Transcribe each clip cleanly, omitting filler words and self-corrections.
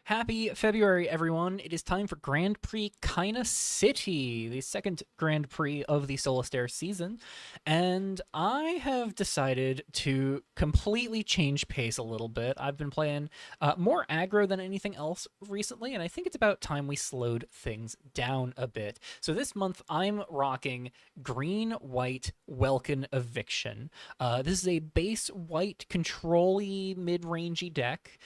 Happy February, everyone. It is time for Grand Prix Kaina City, the second Grand Prix of the Solitaire season. And I have decided to completely change pace a little bit. I've been playing more aggro than anything else recently, and I think it's about time we slowed things down a bit. So this month, I'm rocking Green White Welkin Eviction. This is a base white control-y mid-rangey deck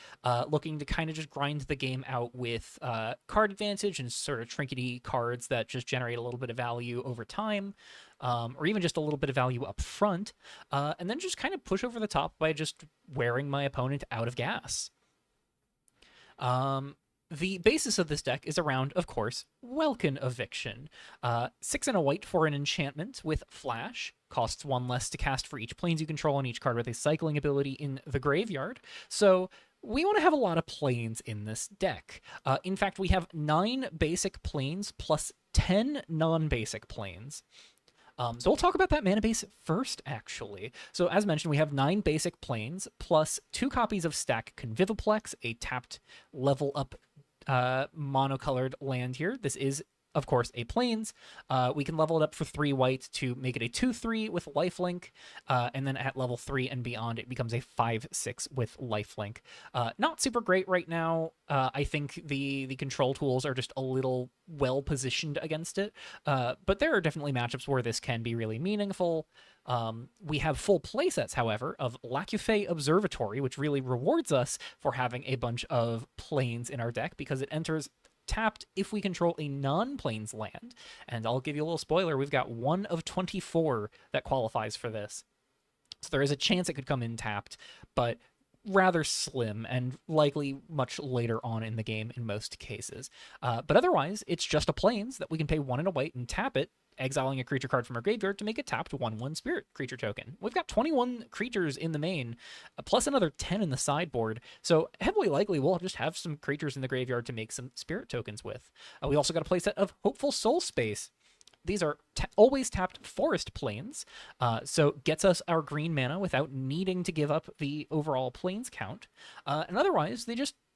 looking to kind of just grind the game out with card advantage and sort of trinkety cards that just generate a little bit of value over time, or even just a little bit of value up front, and then just kind of push over the top by just wearing my opponent out of gas. The basis of this deck is around, of course, Welkin Eviction. 6 and a white for an enchantment with Flash. Costs 1 less to cast for each planes you control and each card with a cycling ability in the graveyard. So we want to have a lot of planes in this deck. In fact, we have 9 basic planes plus 10 non-basic planes. So we'll talk about that mana base first, actually. So as mentioned, we have 9 basic planes plus 2 copies of Stack Conviviplex, a tapped level up monocolored land here. This is, of course, a plains. We can level it up for 3 white to make it a 2/3 with lifelink, and then at level 3 and beyond, it becomes a 5/6 with lifelink. Not super great right now. I think the control tools are just a little well positioned against it, but there are definitely matchups where this can be really meaningful. We have full playsets, however, of Lacufe Observatory, which really rewards us for having a bunch of planes in our deck because it enters tapped if we control a non-plains land. And I'll give you a little spoiler, we've got 1 of 24 that qualifies for this. So there is a chance it could come in tapped, but rather slim and likely much later on in the game in most cases. But otherwise, it's just a plains that we can pay 1 and a white and tap it, exiling a creature card from our graveyard to make it tapped 1/1 spirit creature token. We've got 21 creatures in the main, plus another 10 in the sideboard, so heavily likely we'll just have some creatures in the graveyard to make some spirit tokens with. We also got a playset of Hopeful Soul Space. These are always tapped forest plains, so gets us our green mana without needing to give up the overall plains count. And otherwise,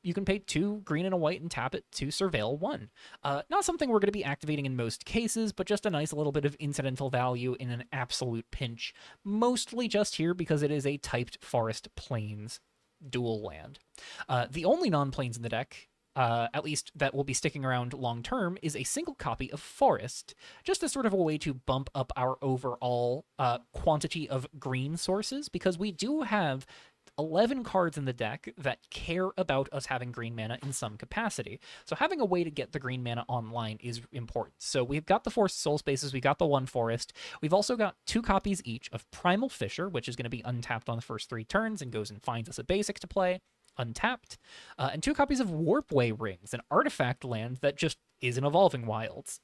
you can pay 2 green and a white and tap it to surveil 1. Not something we're going to be activating in most cases, but just a nice little bit of incidental value in an absolute pinch. Mostly just here because it is a typed forest plains dual land. The only non-plains in the deck, at least that will be sticking around long term, is a single copy of Forest, just as sort of a way to bump up our overall quantity of green sources, because we do have 11 cards in the deck that care about us having green mana in some capacity. So having a way to get the green mana online is important. So we've got the 4 soul spaces, we got the 1 forest. We've also got 2 copies each of Primal Fisher, which is going to be untapped on the first 3 turns and goes and finds us a basic to play, untapped, and 2 copies of Warpway Rings, an artifact land that just is in Evolving Wilds.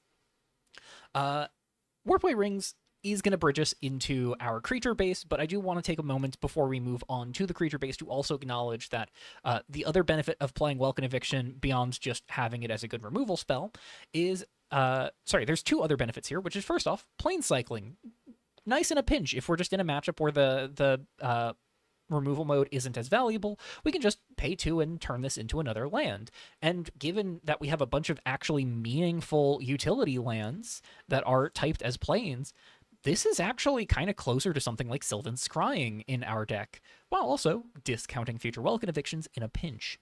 Warpway Rings is going to bridge us into our creature base, but I do want to take a moment before we move on to the creature base to also acknowledge that the other benefit of playing Welkin Eviction beyond just having it as a good removal spell is, there's 2 other benefits here, which is first off, plane cycling. Nice in a pinch. If we're just in a matchup where the removal mode isn't as valuable, we can just pay 2 and turn this into another land. And given that we have a bunch of actually meaningful utility lands that are typed as planes, this is actually kind of closer to something like Sylvan's Scrying in our deck, while also discounting future Welkin Evictions in a pinch.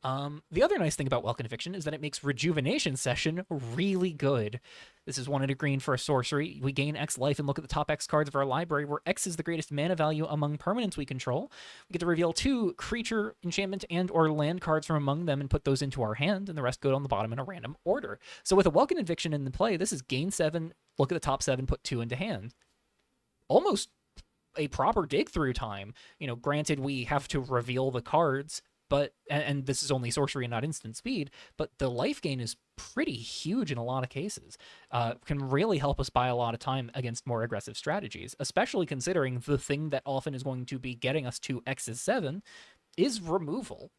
The other nice thing about Welkin Eviction is that it makes Rejuvenation Session really good. This is 1 and a green for a sorcery. We gain X life and look at the top X cards of our library, where X is the greatest mana value among permanents we control. We get to reveal 2 creature, enchantment, and or land cards from among them and put those into our hand, and the rest go on the bottom in a random order. So with a Welkin Eviction in the play, this is gain 7, look at the top 7, put 2 into hand. Almost a proper dig through time. Granted, we have to reveal the cards, but and this is only sorcery and not instant speed, but the life gain is pretty huge in a lot of cases. Can really help us buy a lot of time against more aggressive strategies, especially considering the thing that often is going to be getting us to X's 7 is removal.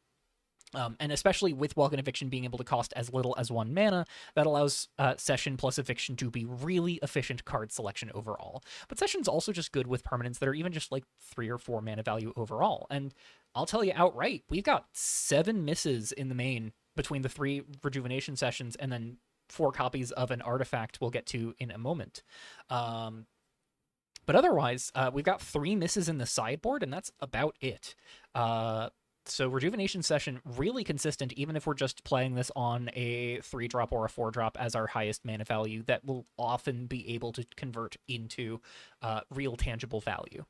And especially with Welcome Eviction being able to cost as little as 1 mana, that allows Session plus Eviction to be really efficient card selection overall. But Session's also just good with permanents that are even just like 3 or 4 mana value overall. And I'll tell you outright, we've got 7 misses in the main between the 3 Rejuvenation Sessions and then 4 copies of an artifact we'll get to in a moment. But otherwise, we've got 3 misses in the sideboard, and that's about it. So Rejuvenation Session, really consistent, even if we're just playing this on a 3-drop or a 4-drop as our highest mana value, that will often be able to convert into real tangible value.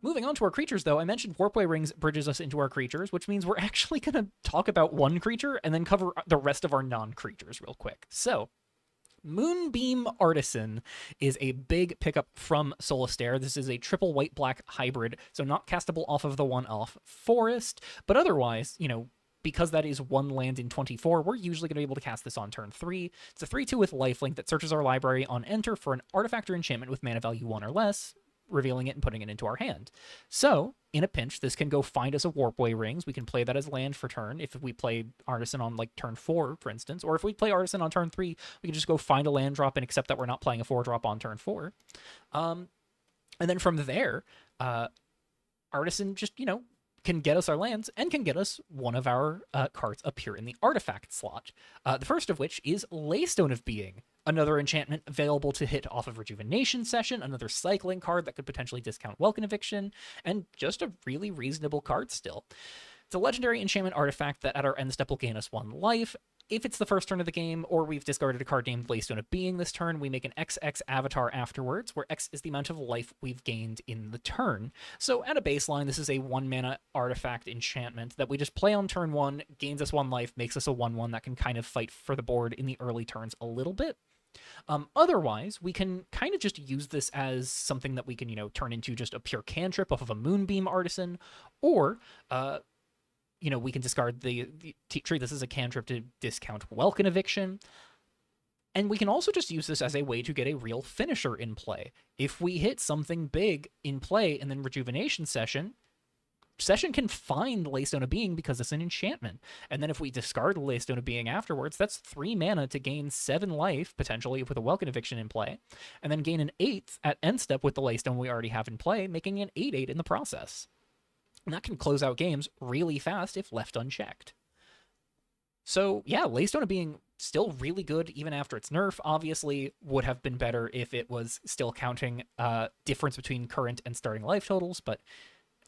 Moving on to our creatures, though, I mentioned Warpway Rings bridges us into our creatures, which means we're actually going to talk about one creature and then cover the rest of our non-creatures real quick. So, Moonbeam Artisan is a big pickup from Solistaire. This is a triple white-black hybrid, so not castable off of the one-off forest, but otherwise, because that is 1 land in 24, we're usually going to be able to cast this on turn 3. It's a 3/2 with lifelink that searches our library on enter for an artifact or enchantment with mana value 1 or less, revealing it and putting it into our hand. So, in a pinch, this can go find us a Warpway Rings. We can play that as land for turn if we play Artisan on turn 4, for instance. Or if we play Artisan on turn 3, we can just go find a land drop and accept that we're not playing a 4-drop on turn 4. And then from there, Artisan just, can get us our lands and can get us one of our cards up here in the artifact slot. The first of which is Laystone of Being, another enchantment available to hit off of Rejuvenation Session, another cycling card that could potentially discount Welcome Eviction, and just a really reasonable card still. It's a legendary enchantment artifact that at our end step will gain us 1 life. If it's the first turn of the game, or we've discarded a card named Laystone of Being this turn, we make an XX avatar afterwards, where X is the amount of life we've gained in the turn. So at a baseline, this is a 1 mana artifact enchantment that we just play on turn 1, gains us 1 life, makes us a 1/1 that can kind of fight for the board in the early turns a little bit. Otherwise, we can kind of just use this as something that we can, turn into just a pure cantrip off of a Moonbeam Artisan, or we can discard treat this as a cantrip to discount Welcome Eviction. And we can also just use this as a way to get a real finisher in play. If we hit something big in play and then Rejuvenation Session can find Laystone of Being because it's an enchantment. And then if we discard Laystone of Being afterwards, that's 3 mana to gain 7 life, potentially, with a Welcome Eviction in play. And then gain an 8th at end step with the Laystone we already have in play, making an 8/8 in the process. And that can close out games really fast if left unchecked. So, yeah, Laystone of Being still really good even after its nerf. Obviously, would have been better if it was still counting difference between current and starting life totals, but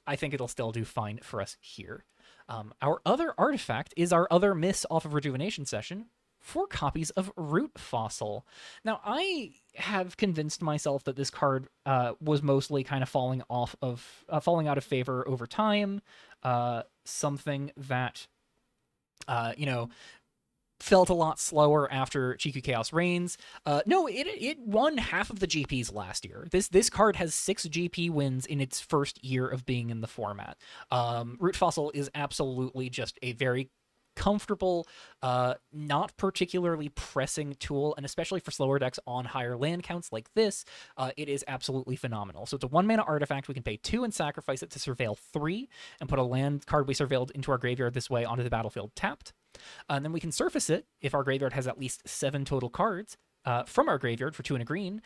I think it'll still do fine for us here. Our other artifact is our other miss off of Rejuvenation Session, 4 copies of Root Fossil. Now, I have convinced myself that this card was mostly kind of falling out of favor over time. Something that, felt a lot slower after Chiku Chaos Reigns. No, it won half of the GPs last year. This card has 6 GP wins in its first year of being in the format. Root Fossil is absolutely just a very comfortable, not particularly pressing tool, and especially for slower decks on higher land counts like this, it is absolutely phenomenal. So it's a 1 mana artifact. We can pay 2 and sacrifice it to surveil 3 and put a land card we surveilled into our graveyard this way onto the battlefield tapped. And then we can surface it if our graveyard has at least 7 total cards from our graveyard for 2 and a green,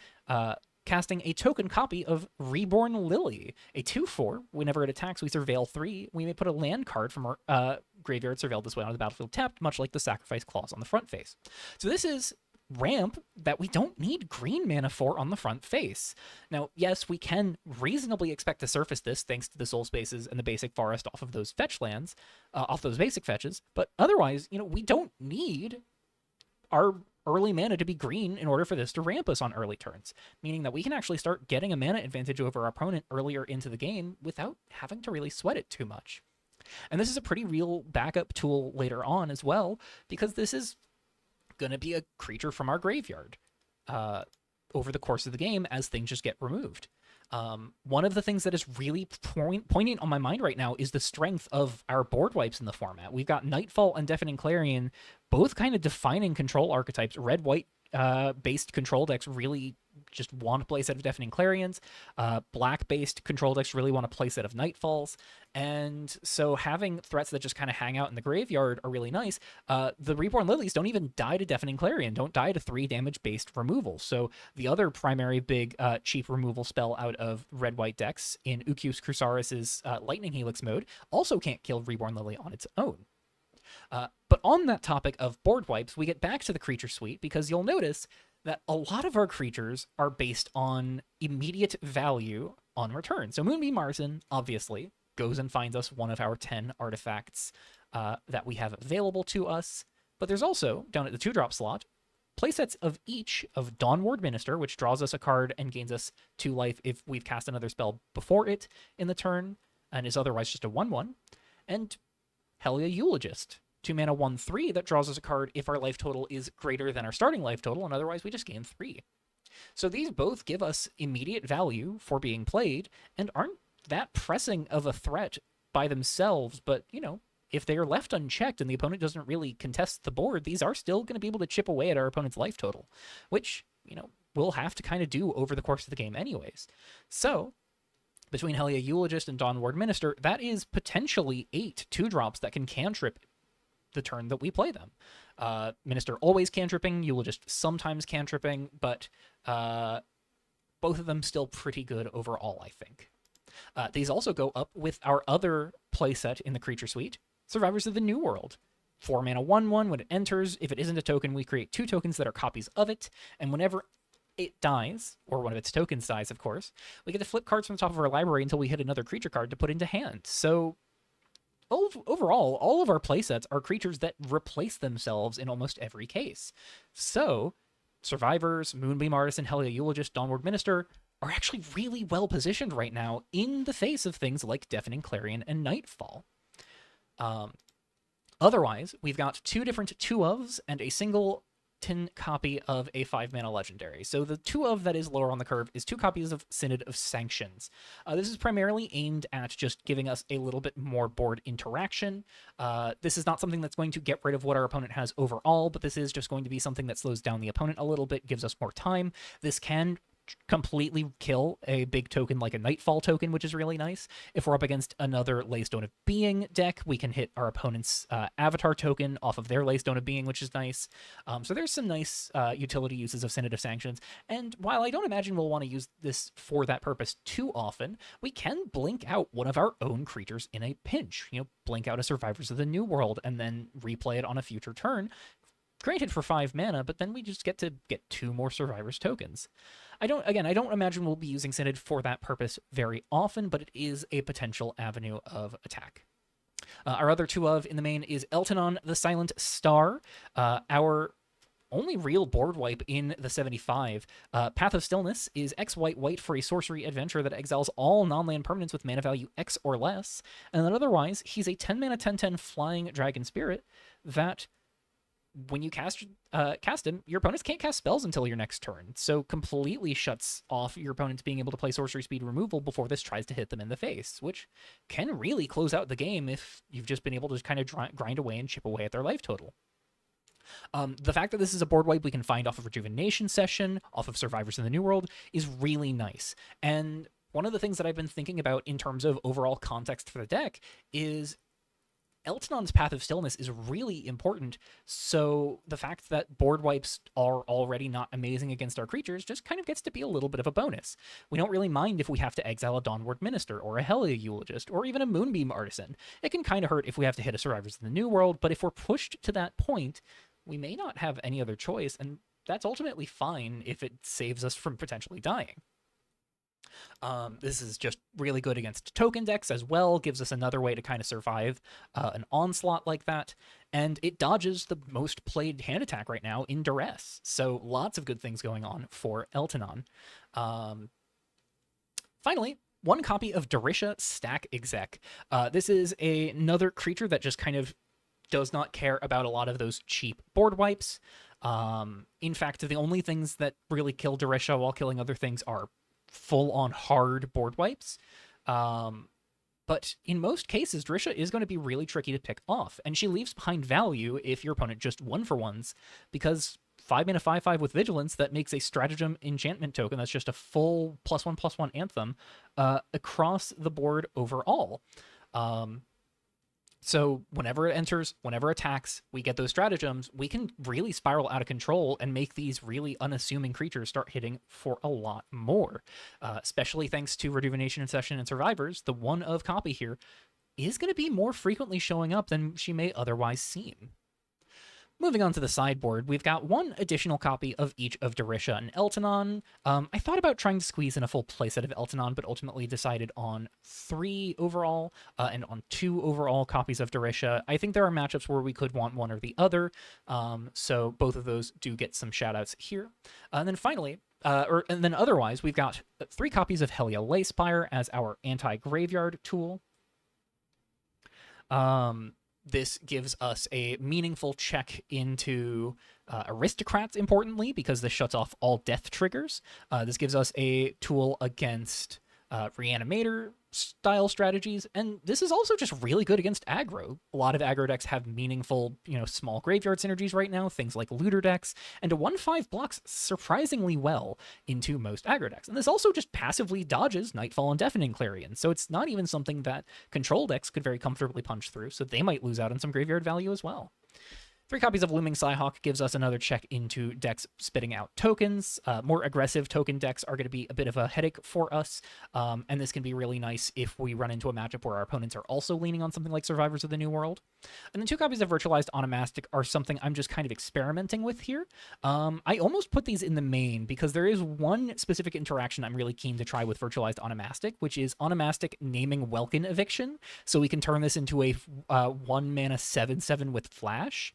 casting a token copy of Reborn Lily, a 2/4. Whenever it attacks, we surveil 3. We may put a land card from our graveyard surveilled this way onto the battlefield tapped, much like the sacrifice clause on the front face. So this is ramp that we don't need green mana for on the front face. Now, yes, we can reasonably expect to surface this thanks to the soul spaces and the basic forest off of those fetch lands, off those basic fetches, but otherwise, we don't need our early mana to be green in order for this to ramp us on early turns, meaning that we can actually start getting a mana advantage over our opponent earlier into the game without having to really sweat it too much. And this is a pretty real backup tool later on as well, because this is going to be a creature from our graveyard over the course of the game as things just get removed. One of the things that is really poignant on my mind right now is the strength of our board wipes in the format. We've got Nightfall and Deafening Clarion, both kind of defining control archetypes. Red-white based control decks really just want a playset of Deafening Clarions. Black-based control decks really want a playset of Nightfalls. And so having threats that just kind of hang out in the graveyard are really nice. The Reborn Lilies don't even die to Deafening Clarion, don't die to 3 damage-based removal. So the other primary big cheap removal spell out of red-white decks in Ukius Crusaris' Lightning Helix mode also can't kill Reborn Lily on its own. But on that topic of board wipes, we get back to the creature suite because you'll notice that a lot of our creatures are based on immediate value on return. So Moonbeam Artisan, obviously, goes and finds us one of our 10 artifacts that we have available to us. But there's also, down at the 2-drop slot, playsets of each of Dawnward Minister, which draws us a card and gains us 2 life if we've cast another spell before it in the turn, and is otherwise just a 1/1, and Helia Eulogist, 2 mana 1/3 that draws us a card if our life total is greater than our starting life total, and otherwise we just gain 3. So these both give us immediate value for being played and aren't that pressing of a threat by themselves, but, you know, if they are left unchecked and the opponent doesn't really contest the board, these are still going to be able to chip away at our opponent's life total, which, you know, we'll have to kind of do over the course of the game anyways. So between Helia Eulogist and Dawnward Minister, that is potentially 8 2-drops that can cantrip the turn that we play them. Minister always cantripping, Eulogist sometimes cantripping, but both of them still pretty good overall, I think. These also go up with our other playset in the creature suite, Survivors of the New World. 4 mana 1/1, when it enters, if it isn't a token, we create 2 tokens that are copies of it, and whenever it dies, or one of its tokens dies, of course, we get to flip cards from the top of our library until we hit another creature card to put into hand. So overall, all of our playsets are creatures that replace themselves in almost every case. So Survivors, Moonbeam Artisan, Helia Eulogist, Dawnward Minister are actually really well positioned right now in the face of things like Deafening Clarion and Nightfall. Otherwise, we've got 2 different 2-ofs and a single 10 copy of a 5-mana legendary. So the 2-of that is lower on the curve is 2 copies of Synod of Sanctions. This is primarily aimed at just giving us a little bit more board interaction. This is not something that's going to get rid of what our opponent has overall, but this is just going to be something that slows down the opponent a little bit, gives us more time. This can completely kill a big token like a Nightfall token, which is really nice. If we're up against another Laystone of Being deck, we can hit our opponent's Avatar token off of their Laystone of Being, which is nice. So there's some nice utility uses of Synod of Sanctions, and while I don't imagine we'll want to use this for that purpose too often, we can blink out one of our own creatures in a pinch. You know, blink out a Survivors of the New World and then replay it on a future turn. Granted for 5 mana, but then we just get to get 2 more Survivors tokens. I don't imagine we'll be using Synod for that purpose very often, but it is a potential avenue of attack. Our other 2-of in the main is Eltanon the Silent Star, our only real board wipe in the 75. Path of Stillness is X white for a sorcery adventure that exiles all non-land permanents with mana value X or less, and then otherwise he's a 10 mana 10/10 flying dragon spirit that, when you cast him, your opponents can't cast spells until your next turn, so completely shuts off your opponents being able to play sorcery speed removal before this tries to hit them in the face, which can really close out the game if you've just been able to kind of grind away and chip away at their life total. The fact that this is a board wipe we can find off of Rejuvenation Session, off of Survivors in the New World, is really nice. And one of the things that I've been thinking about in terms of overall context for the deck is Eltanon's Path of Stillness is really important, so the fact that board wipes are already not amazing against our creatures just kind of gets to be a little bit of a bonus. We don't really mind if we have to exile a Dawnward Minister, or a Helia Eulogist, or even a Moonbeam Artisan. It can kind of hurt if we have to hit a Survivors in the New World, but if we're pushed to that point, we may not have any other choice, and that's ultimately fine if it saves us from potentially dying. This is just really good against token decks as well, gives us another way to kind of survive an onslaught like that, and it dodges the most played hand attack right now in Duress, so lots of good things going on for Eltanon. Finally, 1 copy of Darisha Stack Exec. This is another creature that just kind of does not care about a lot of those cheap board wipes. In fact, the only things that really kill Darisha while killing other things are full-on hard board wipes. But in most cases, Darisha is going to be really tricky to pick off, and she leaves behind value if your opponent just 1-for-1s, because 5 mana 5/5 with Vigilance that makes a stratagem enchantment token that's just a full +1/+1 anthem across the board overall. So whenever it enters, whenever it attacks, we get those stratagems. We can really spiral out of control and make these really unassuming creatures start hitting for a lot more. Especially thanks to Rejuvenation, Session, and Survivors, the 1-of copy here is going to be more frequently showing up than she may otherwise seem. Moving on to the sideboard, we've got one additional copy of each of Darisha and Eltanon. I thought about trying to squeeze in a full playset of Eltanon, but ultimately decided on 3 overall and on 2 overall copies of Darisha. I think there are matchups where we could want one or the other, so both of those do get some shoutouts here. And then finally, and then otherwise, we've got 3 copies of Helia Leyspire as our anti-graveyard tool. This gives us a meaningful check into aristocrats, importantly, because this shuts off all death triggers. This gives us a tool against reanimator style strategies, and this is also just really good against aggro. A lot of aggro decks have meaningful, small graveyard synergies right now, things like looter decks, and a 1/5 blocks surprisingly well into most aggro decks. And this also just passively dodges Nightfall and Deafening Clarion, so it's not even something that control decks could very comfortably punch through, so they might lose out on some graveyard value as well. 3 copies of Looming Psyhawk gives us another check into decks spitting out tokens. More aggressive token decks are going to be a bit of a headache for us, and this can be really nice if we run into a matchup where our opponents are also leaning on something like Survivors of the New World. And then 2 copies of Virtualized Onomastic are something I'm just kind of experimenting with here. I almost put these in the main because there is one specific interaction I'm really keen to try with Virtualized Onomastic, which is Onomastic naming Welkin Eviction, so we can turn this into a 1 mana 7/7 with Flash.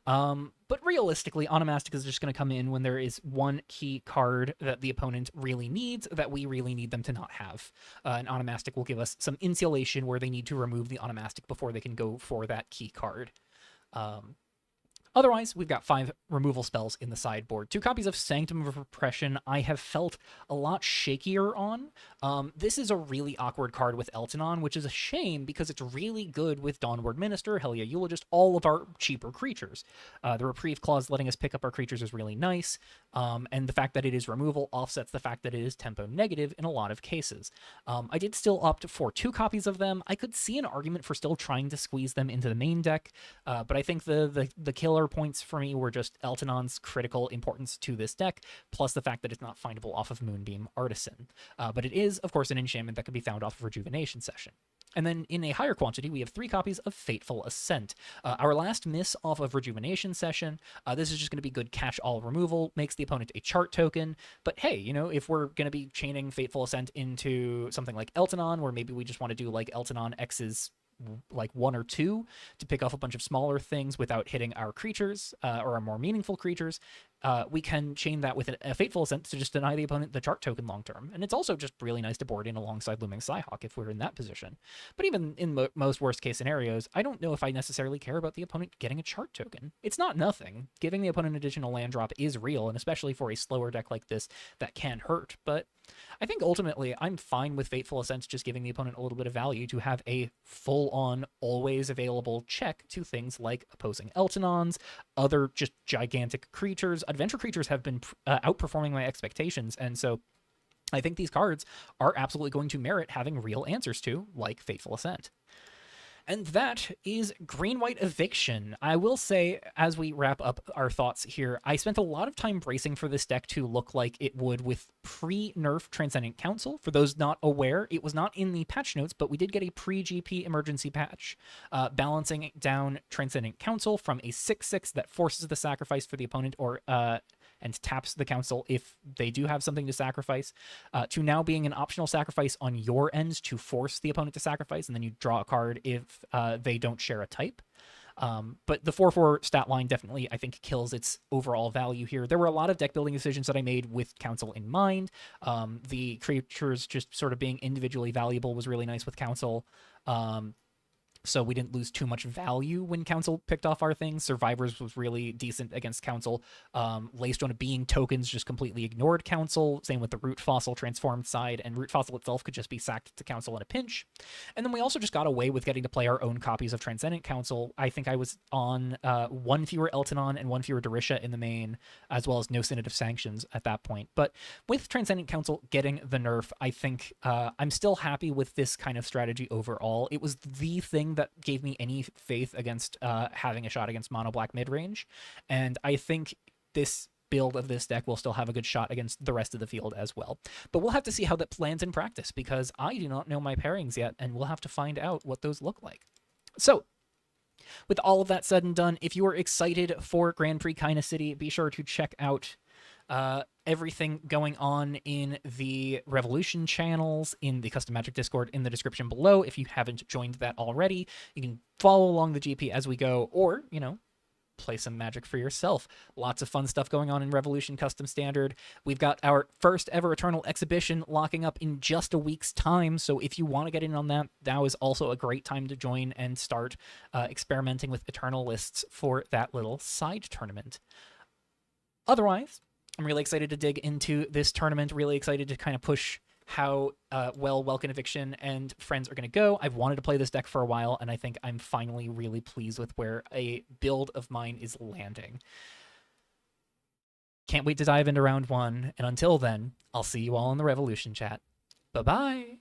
But realistically, Onomastic is just going to come in when there is one key card that the opponent really needs that we really need them to not have. And Onomastic will give us some insulation where they need to remove the Onomastic before they can go for that key card. Otherwise, we've got 5 removal spells in the sideboard. 2 copies of Sanctum of Repression I have felt a lot shakier on. This is a really awkward card with Eltanon, which is a shame because it's really good with Dawnward Minister, Helia Eulogist, all of our cheaper creatures. The Reprieve Clause letting us pick up our creatures is really nice, and the fact that it is removal offsets the fact that it is tempo negative in a lot of cases. I did still opt for 2 copies of them. I could see an argument for still trying to squeeze them into the main deck, but I think the killer points for me were just Eltanon's critical importance to this deck, plus the fact that it's not findable off of Moonbeam Artisan. But it is, of course, an enchantment that can be found off of Rejuvenation Session. And then in a higher quantity, we have 3 copies of Fateful Ascent. Our last miss off of Rejuvenation Session, this is just going to be good catch-all removal, makes the opponent a chart token. But hey, if we're going to be chaining Fateful Ascent into something like Eltanon, where maybe we just want to do like Eltanon X's like 1 or 2 to pick off a bunch of smaller things without hitting our creatures or our more meaningful creatures, we can chain that with a Fateful Ascent to just deny the opponent the chart token long term. And it's also just really nice to board in alongside Looming Psyhawk if we're in that position. But even in most worst case scenarios, I don't know if I necessarily care about the opponent getting a chart token. It's not nothing. Giving the opponent additional land drop is real, and especially for a slower deck like this, that can hurt. But I think ultimately I'm fine with Fateful Ascent just giving the opponent a little bit of value to have a full-on, always available check to things like opposing Eltanons, other just gigantic creatures. Adventure creatures have been outperforming my expectations, and so I think these cards are absolutely going to merit having real answers to, like Fateful Ascent. And that is Green-White Eviction. I will say, as we wrap up our thoughts here, I spent a lot of time bracing for this deck to look like it would with pre-nerf Transcendent Council. For those not aware, it was not in the patch notes, but we did get a pre-GP emergency patch balancing down Transcendent Council from a 6/6 that forces the sacrifice for the opponent or and taps the council if they do have something to sacrifice, to now being an optional sacrifice on your end to force the opponent to sacrifice, and then you draw a card if they don't share a type. But the 4/4 stat line definitely, I think, kills its overall value here. There were a lot of deck building decisions that I made with Council in mind. The creatures just sort of being individually valuable was really nice with Council. so we didn't lose too much value when Council picked off our things. Survivors was really decent against Council. Laystone of Being tokens just completely ignored Council. Same with the Root Fossil transformed side, and Root Fossil itself could just be sacked to Council in a pinch. And then we also just got away with getting to play our own copies of Transcendent Council. I think I was on one fewer Eltanon and one fewer Dorisha in the main, as well as no Synod of Sanctions at that point. But with Transcendent Council getting the nerf, I think I'm still happy with this kind of strategy overall. It was the thing that gave me any faith against having a shot against mono black mid range, and I think this build of this deck will still have a good shot against the rest of the field as well. But we'll have to see how that lands in practice, because I do not know my pairings yet, and we'll have to find out what those look like. So with all of that said and done, if you are excited for Grand Prix Kaina City, be sure to check out everything going on in the Revolution channels, in the Custom Magic Discord, in the description below. If you haven't joined that already, you can follow along the GP as we go, or, you know, play some Magic for yourself. Lots of fun stuff going on in Revolution Custom Standard. We've got our first ever Eternal Exhibition locking up in just a week's time, so if you want to get in on that, now is also a great time to join and start experimenting with Eternal lists for that little side tournament. Otherwise, I'm really excited to dig into this tournament, really excited to kind of push how well Welkin Eviction and friends are going to go. I've wanted to play this deck for a while, and I think I'm finally really pleased with where a build of mine is landing. Can't wait to dive into round one, and until then, I'll see you all in the Revolution chat. Bye-bye!